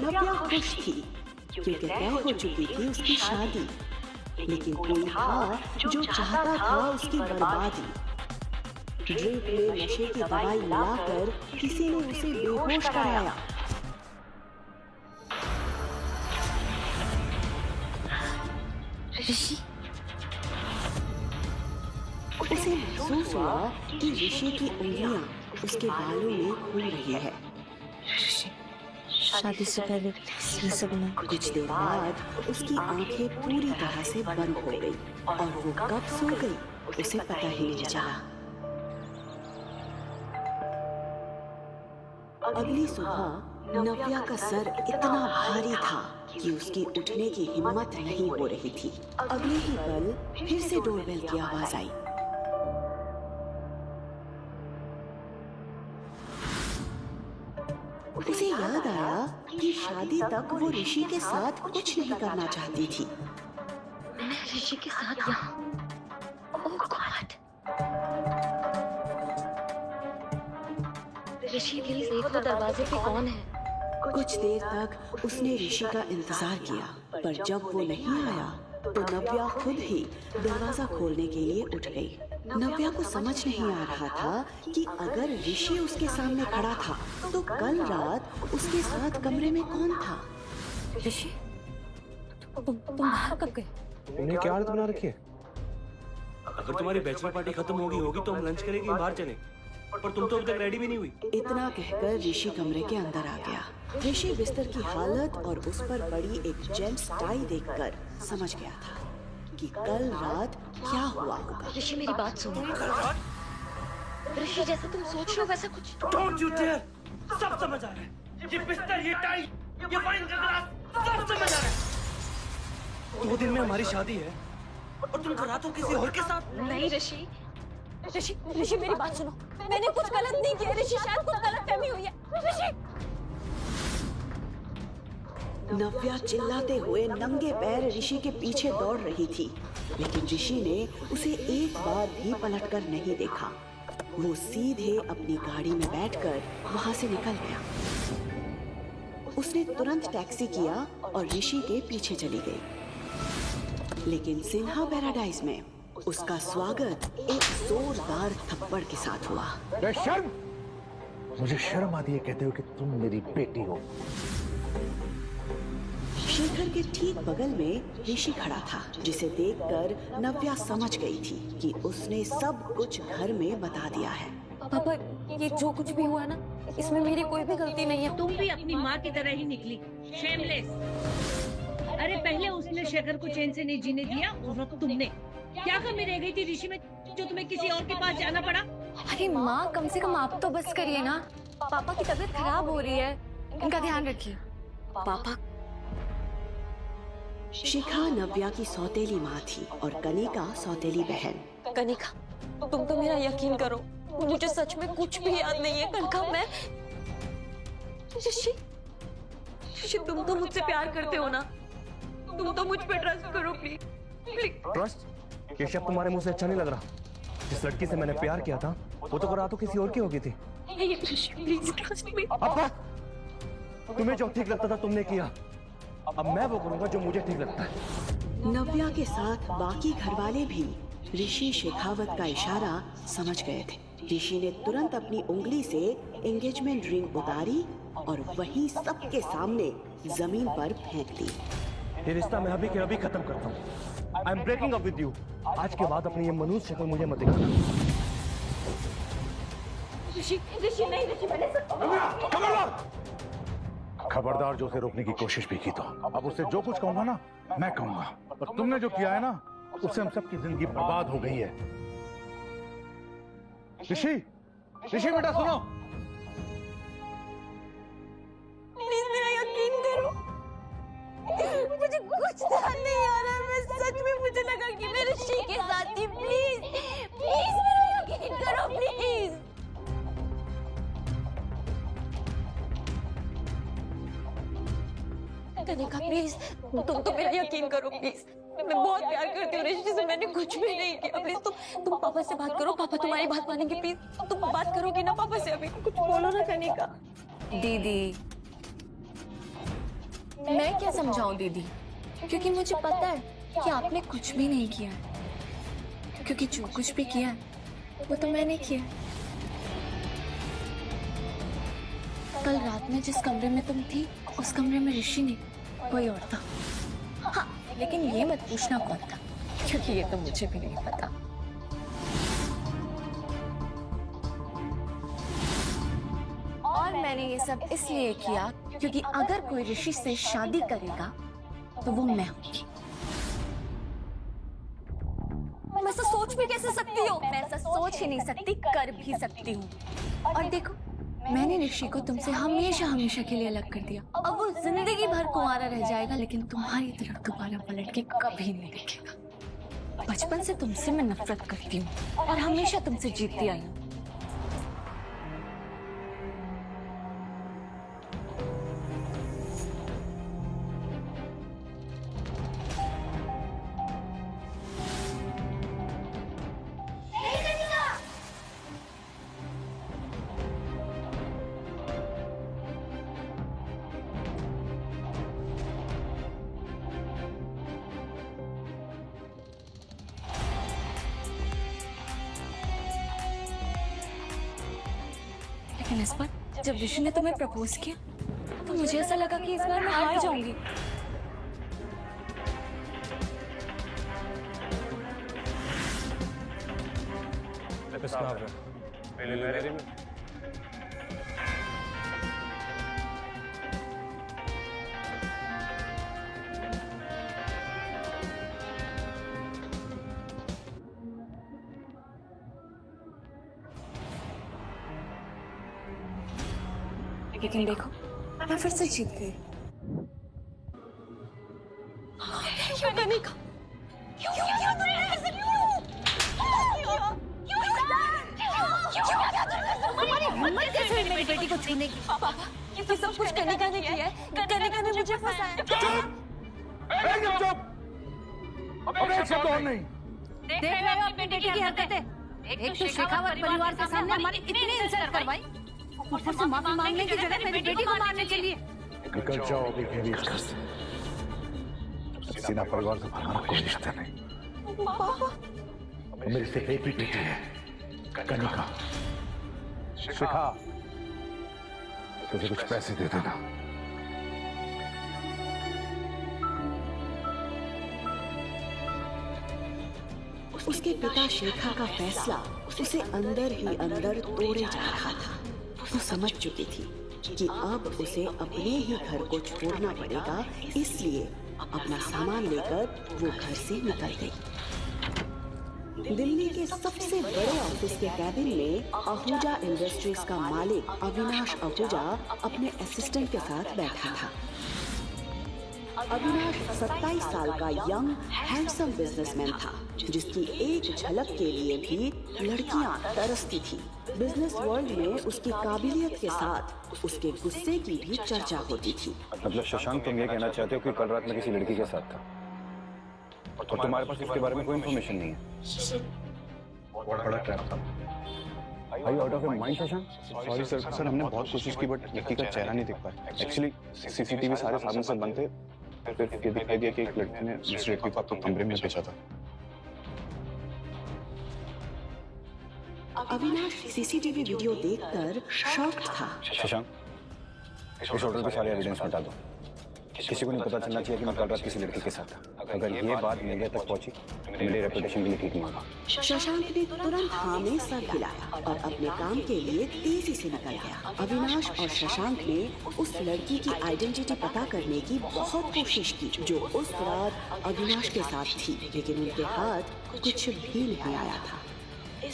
नव्या खुश थी क्योंकि तय हो चुकी थी उसकी शादी, लेकिन कोई था जो चाहता था उसकी बर्बादी। ड्रिंक में नशे की दवाई मिलाकर किसी ने उसे बेहोश कराया। ऋषि, उसे महसूस हुआ कि ऋषि की उंगलियां उसके बालों में घूम रही है। ऋषि, शादी से पहले ये सब नहीं। कुछ देर बाद उसकी आंखें पूरी तरह से बंद हो गई और वो कब सो गई उसे पता ही नहीं चला। अगली सुबह नव्या का सर इतना भारी था कि उसकी उठने की हिम्मत नहीं हो रही थी। अगले ही पल फिर से डोरबेल की आवाज आई। उसे याद आया कि शादी तक वो ऋषि के साथ कुछ नहीं करना चाहती थी। मैं ऋषि के साथ यहाँ। ओह गॉड। ऋषि प्लीज देखो तो दरवाजे पे कौन है। कुछ देर तक उसने ऋषि का इंतजार किया, पर जब वो नहीं आया तो नव्या खुद ही दरवाजा खोलने के लिए उठ गई। नव्या को समझ नहीं आ रहा था कि अगर ऋषि उसके सामने खड़ा था तो कल रात उसके साथ कमरे में कौन था। ऋषि, तुम बाहर कब गए? तुमने क्या हालत बना रखी है? अगर तुम्हारी बैचलर पार्टी खत्म होगी तो हम लंच करेंगे, बाहर चले, पर तुम तो अभी तक रेडी भी नहीं हुई। इतना कहकर ऋषि कमरे के अंदर आ गया। ऋषि बिस्तर की हालत और उस पर पड़ी एक जेंट्स टाई देखकर समझ गया था कि कल रात क्या हुआ होगा। ऋषि मेरी बात सुनो। ऋषि जैसा तुम सोच रहे हो वैसा कुछ। Don't you dare! सब समझ आ रहा है। ये बिस्तर, ये टाई, ये वाइन का गिलास, सब समझ आ रहा है। 2 दिन में हमारी शादी है और तुम कराते हो किसी और के साथ। नहीं ऋषि, ऋषि, ऋषि मेरी बात सुनो। मैंने कुछ गलत नहीं किया ऋषि, शायद कुछ गलतफहमी हुई है। ऋषि। नव्या चिल्लाते हुए नंगे पैर ऋषि के पीछे दौड़ रही थी, लेकिन ऋषि ने उसे एक बार भी पलटकर नहीं देखा। वो सीधे अपनी गाड़ी में बैठकर वहां से निकल गया। उसने तुरंत टैक्सी किया और ऋषि के पीछे चली गई। लेकिन सिन्हा पैराडाइज में उसका स्वागत एक जोरदार थप्पड़ के साथ हुआ। शर्म! मुझे शर्म आती है कहते हो कि तुम मेरी बेटी हो। शेखर के ठीक बगल में ऋषि खड़ा था, जिसे देखकर नव्या समझ गई थी कि उसने सब कुछ घर में बता दिया है। पापा, ये जो कुछ भी हुआ ना, इसमें मेरी कोई भी गलती नहीं है। तुम भी अपनी माँ की तरह ही निकली, शेमलेस। अरे पहले उसने शेखर को चैन से नहीं जीने दिया और अब तुमने क्या कमी रह गई थी ऋषि में जो तुम्हें किसी और के पास जाना पड़ा? अरे माँ, कम से कम आप तो बस करिए ना। पापा की तबीयत खराब हो रही है, इनका ध्यान रखिए। पापा। शिखा नव्या की सौतेली माँ थी और कनिका सौतेली बहन। कनिका, तुम तो मेरा यकीन करो, मुझे सच में कुछ भी याद नहीं है। कनिका, मैं ऋषि, ऋषि तुम तो मुझसे प्यार करते हो ना? तुम तो मुझ पे ट्रस्ट करो प्लीज, प्लीज। ट्रस्ट? ये शब्द तुम्हारे मुंह से अच्छा नहीं लग रहा। जिस लड़की से मैंने प्यार किया था वो तो रातों किसी और की हो गई थी। ऋषि प्लीज ट्रस्ट मी। अब तुम्हें जो ठीक लगता था तुमने किया, अब मैं वो करूंगा जो मुझे ठीक लगता है। नव्या के साथ बाकी घरवाले भी ऋषि शेखावत का इशारा समझ गए थे। ऋषि ने तुरंत अपनी उंगली से एंगेजमेंट रिंग उतारी और वहीं सबके सामने जमीन पर फेंक दी। ये रिश्ता मैं अभी के अभी खत्म करता हूँ। I am breaking up with you. आज के बाद अपनी ये मनुष्य शक्ल मुझे मत दिखाना। ऋषि, ऋषि नहीं, ऋषि मैंने खबरदार जो उसे रोकने की कोशिश भी की तो अब उससे जो कुछ कहूंगा ना मैं कहूंगा, और तुमने जो किया है ना उससे हम सबकी जिंदगी बर्बाद हो गई है। ऋषि, ऋषि बेटा सुनो। प्लीज मेरा यकीन करो, मुझे कुछ ध्यान नहीं आ रहा है। मैं सच में, मुझे लगा कि मैं ऋषि के साथ थी। प्लीज, प्लीज मेरा यकीन करो प्लीज। कनिका प्लीज, तुम तो मेरा यकीन करो प्लीज। मैं बहुत प्यार करती हूँ ऋषि से, मैंने कुछ भी नहीं किया। प्लीज तुम पापा से बात करो, पापा तुम्हारी बात मानेंगे। प्लीज तुम बात करोगी ना पापा से? अभी कुछ बोलो ना कनिका। दीदी, मैं क्या समझाऊं दीदी, क्योंकि मुझे पता है कि आपने कुछ भी नहीं किया, क्योंकि जो कुछ भी किया वो तो मैंने किया। कल रात में जिस कमरे में तुम थी, उस कमरे में ऋषि नहीं, कोई और था। हाँ, लेकिन ये मत पूछना कौन था, क्योंकि ये तो मुझे भी नहीं पता। और मैंने ये सब इसलिए किया क्योंकि अगर कोई ऋषि से शादी करेगा तो वो मैं होंगी। मैं ऐसा सोच भी कैसे सकती हूँ? मैं ऐसा सोच ही नहीं सकती, कर भी सकती हूँ। और देखो, मैंने ऋषि को तुमसे हमेशा हमेशा के लिए अलग कर दिया। अब वो जिंदगी भर कुंवारा रह जाएगा, लेकिन तुम्हारी तरफ दोबारा पलट के कभी नहीं देखेगा। बचपन से तुमसे मैं नफरत करती हूँ और हमेशा तुमसे जीतती आई हूँ। लेकिन इस बार जब ऋषि ने तुम्हें प्रपोज किया तो मुझे ऐसा लगा कि इस बार मैं हार जाऊंगी। लेकिन देखो, मैं फिर से जीत गई। क्यों कनिका? क्यों किया तूने ऐसे? तुम्हारी हिम्मत कैसे हुई मेरी बेटी को छूने की? पापा, ये सब कुछ कनिका ने किया है। कनिका ने मुझे फंसाया। चुप! अब एक शब्द और नहीं। देख रहे हो अपनी बेटी की हरकतें? एक तो शेखावत परिवार के सामने हमारी इतनी इंसल्ट करवाई, ऊपर से माफी मांगने की जगह मेरी बेटी को मारने के लिए। निकल जाओ अभी मेरी इस घर से। सीना परिवार से हमारा कोई रिश्ता नहीं। पापा, मेरी सिर्फ एक ही बेटी है, कनिका। शिखा, तुझे कुछ पैसे दे देना। उसके पिता शेखा का फैसला उसे अंदर ही अंदर तोड़े जा रहा था। वो समझ चुकी थी कि अब उसे अपने ही घर को छोड़ना पड़ेगा, इसलिए अपना सामान लेकर वो घर से निकल गई। दिल्ली के सबसे बड़े ऑफिस के कैबिन में आहूजा इंडस्ट्रीज का मालिक अविनाश आहूजा अपने असिस्टेंट के साथ बैठा था। अविनाश 27 साल का यंग हैंडसम बिजनेसमैन था, जिसकी एक झलक के लिए भी लड़कियां तरसती थी। बिजनेस वर्ल्ड में उसकी काबिलियत के साथ उसके गुस्से की भी चर्चा होती थी। मतलब शशांक, तुम ये कहना चाहते हो कि कल रात में किसी लड़की के साथ था और तुम्हारे पास इसके बारे में कोई इन्फॉर्मेशन नहीं है? बड़ा ट्रैप था। Are you out of your mind, Shashank? Sorry sir, हमने बहुत कोशिश की बट लड़की का चेहरा नहीं देख पाए। एक्चुअली सीसीटीवी सारे साधन से बंद थे, फिर ये दिखाई दिया कि एक लड़की ने जिस लड़की को आपको कमरे में भेजा था। अविनाश सीसीटीवी वीडियो देखकर शॉक्ड था। शशांक, इस होटल के सारे एविडेंस हटा दो। किसी को नहीं पता चलना चाहिए कि मैं कल रात किसी लड़की के साथ था। अगर ये बात मीडिया तक पहुंची तो मेरी रेपुटेशन के लिए ठीक नहीं होगा। शशांक ने तुरंत हाँ में सर हिलाया और अपने काम के लिए तेजी से निकल गया। अविनाश और शशांक ने उस लड़की की आइडेंटिटी पता करने की बहुत कोशिश की जो उस रात अविनाश के साथ थी, लेकिन उनके हाथ कुछ भी नहीं आया था।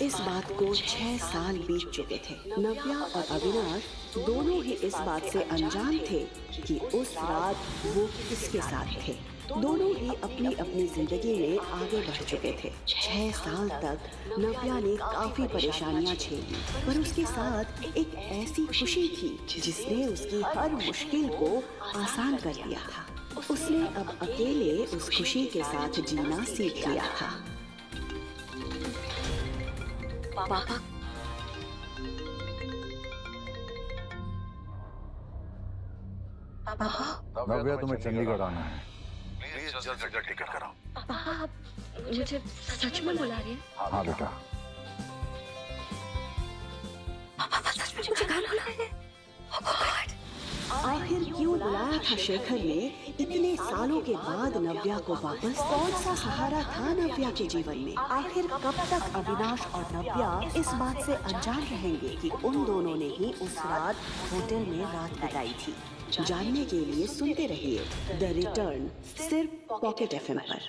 इस बात को 6 साल बीत चुके थे। नव्या और अविनाश दोनों ही इस बात से अनजान थे कि उस रात वो किसके साथ थे। दोनों ही अपनी अपनी जिंदगी में आगे बढ़ चुके थे। 6 साल तक नव्या ने काफी परेशानियां झेली, पर उसके साथ एक ऐसी खुशी थी जिसने उसकी हर मुश्किल को आसान कर दिया था। उसने अब अकेले उस खुशी के साथ जीना सीख लिया था। पापा, नव्या, तुम्हें चंडीगढ़ आना है। प्लीज जल्द से जल्द टिकट कराओ। पापा आप मुझे सच में बुला रहे हैं? हाँ बेटा। पापा सच में मुझे घर बुला रहे हैं? Oh God! आखिर क्यों बुलाया था शेखर ने इतने सालों के बाद नव्या को वापस? कौन सा सहारा था नव्या के जीवन में? आखिर कब तक अविनाश और नव्या इस बात से अनजान रहेंगे कि उन दोनों ने ही उस रात होटल में रात बिताई थी? जानने के लिए सुनते रहिए द रिटर्न, सिर्फ पॉकेट FM पर।